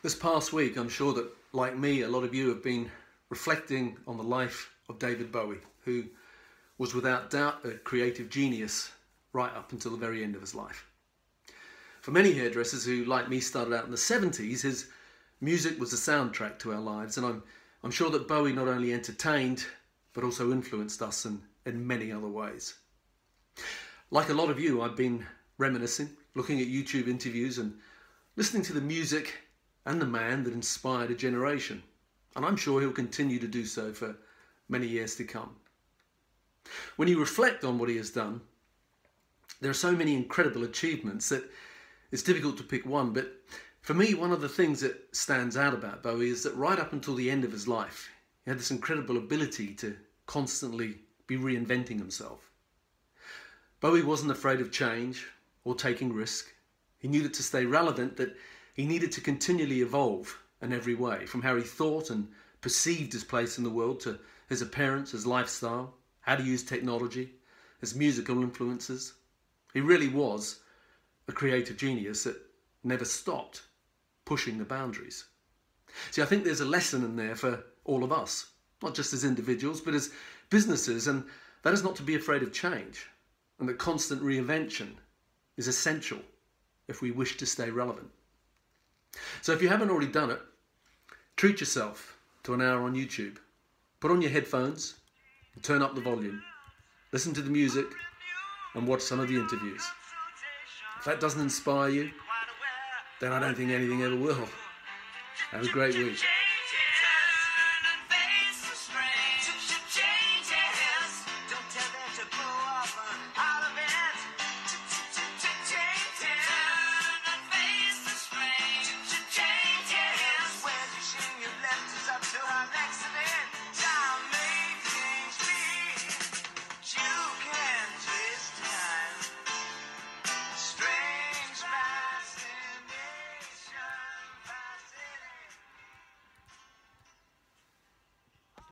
This past week, I'm sure that, like me, a lot of you have been reflecting on the life of David Bowie, who was without doubt a creative genius right up until the very end of his life. For many hairdressers who, like me, started out in the 70s, his music was a soundtrack to our lives, and I'm sure that Bowie not only entertained, but also influenced us in many other ways. Like a lot of you, I've been reminiscing, looking at YouTube interviews and listening to the music and the man that inspired a generation. And I'm sure he'll continue to do so for many years to come. When you reflect on what he has done, there are so many incredible achievements that it's difficult to pick one. But for me, one of the things that stands out about Bowie is that right up until the end of his life, he had this incredible ability to constantly be reinventing himself. Bowie wasn't afraid of change or taking risk. He knew that to stay relevant, that he needed to continually evolve in every way, from how he thought and perceived his place in the world to his appearance, his lifestyle, how to use technology, his musical influences. He really was a creative genius that never stopped pushing the boundaries. See, I think there's a lesson in there for all of us, not just as individuals, but as businesses, and that is not to be afraid of change, and that constant reinvention is essential if we wish to stay relevant. So if you haven't already done it, treat yourself to an hour on YouTube. Put on your headphones and turn up the volume. Listen to the music and watch some of the interviews. If that doesn't inspire you, then I don't think anything ever will. Have a great week.